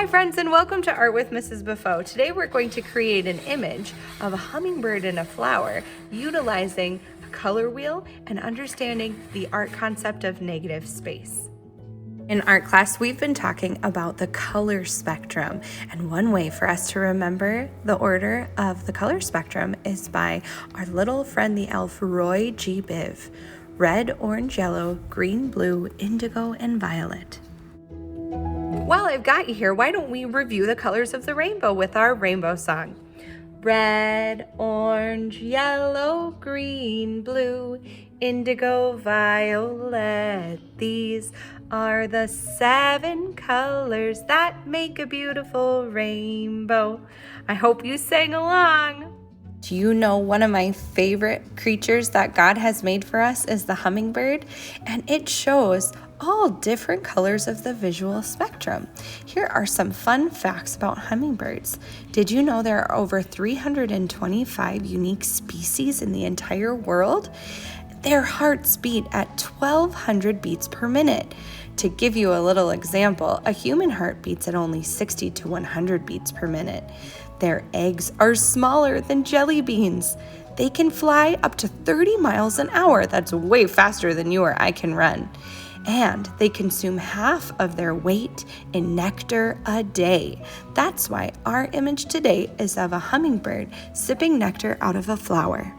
Hi friends, and welcome to Art with Mrs. Beaufeaux. Today we're going to create an image of a hummingbird and a flower utilizing a color wheel and understanding the art concept of negative space. In art class, we've been talking about the color spectrum, and one way for us to remember the order of the color spectrum is by our little friend the elf Roy G BIV. Red, orange, yellow, green, blue, indigo, and violet. While I've got you here, why don't we review the colors of the rainbow with our rainbow song? Red, orange, yellow, green, blue, indigo, violet. These are the 7 colors that make a beautiful rainbow. I hope you sang along. Do you know one of my favorite creatures that God has made for us is the hummingbird? And it shows all different colors of the visual spectrum. Here are some fun facts about hummingbirds. Did you know there are over 325 unique species in the entire world? Their hearts beat at 1,200 beats per minute. To give you a little example, a human heart beats at only 60 to 100 beats per minute. Their eggs are smaller than jelly beans. They can fly up to 30 miles an hour. That's way faster than you or I can run. And they consume half of their weight in nectar a day. That's why our image today is of a hummingbird sipping nectar out of a flower.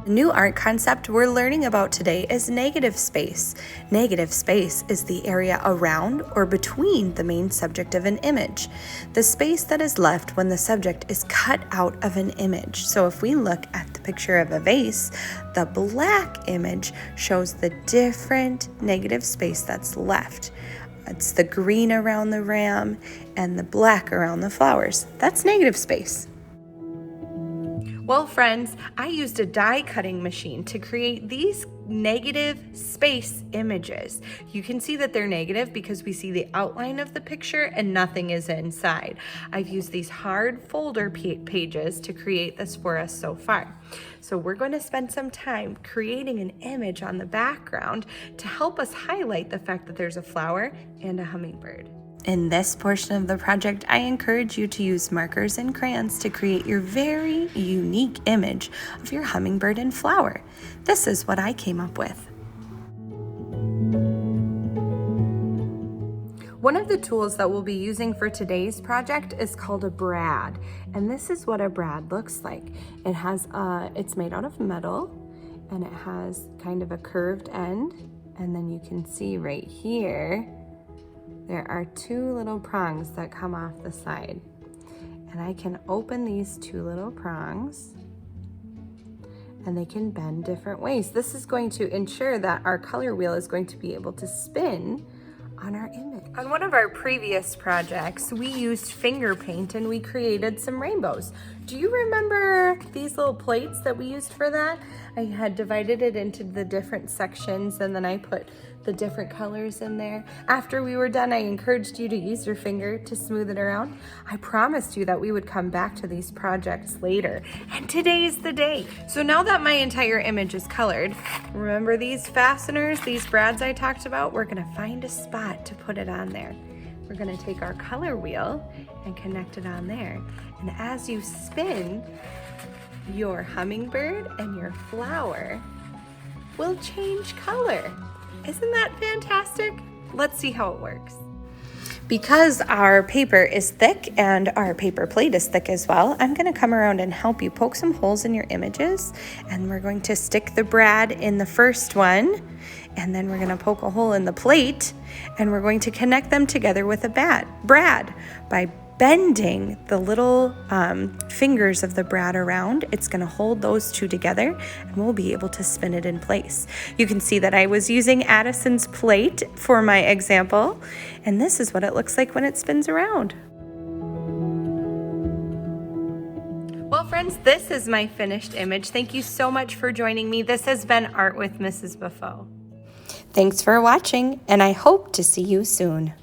The new art concept we're learning about today is negative space. Negative space is the area around or between the main subject of an image, the space that is left when the subject is cut out of an image. So if we look at the picture of a vase, the black image shows the different negative space that's left. It's the green around the ram and the black around the flowers. That's negative space. Well, friends, I used a die cutting machine to create these negative space images. You can see that they're negative because we see the outline of the picture and nothing is inside. I've used these hard folder pages to create this for us so far. So we're going to spend some time creating an image on the background to help us highlight the fact that there's a flower and a hummingbird. In this portion of the project, I encourage you to use markers and crayons to create your very unique image of your hummingbird and flower. This is what I came up with. One of the tools that we'll be using for today's project is called a brad, and this is what a brad looks like. It's made out of metal, and it has kind of a curved end, and then you can see right here there are 2 little prongs that come off the side. And I can open these 2 little prongs and they can bend different ways. This is going to ensure that our color wheel is going to be able to spin on our image. On one of our previous projects, we used finger paint and we created some rainbows. Do you remember these little plates that we used for that? I had divided it into the different sections and then I put the different colors in there. After we were done, I encouraged you to use your finger to smooth it around. I promised you that we would come back to these projects later, and today's the day. So now that my entire image is colored, remember these fasteners, these brads I talked about? We're gonna find a spot to put it on there. We're gonna take our color wheel and connect it on there. And as you spin, your hummingbird and your flower will change color. Isn't that fantastic? Let's see how it works. Because our paper is thick and our paper plate is thick as well, I'm going to come around and help you poke some holes in your images, and we're going to stick the brad in the first one, and then we're going to poke a hole in the plate, and we're going to connect them together with a brad by bending the little fingers of the brad around. It's going to hold those 2 together and we'll be able to spin it in place. You can see that I was using Addison's plate for my example, and this is what it looks like when it spins around. Well, friends, this is my finished image. Thank you so much for joining me. This has been Art with Mrs. Beaufeaux. Thanks for watching, and I hope to see you soon.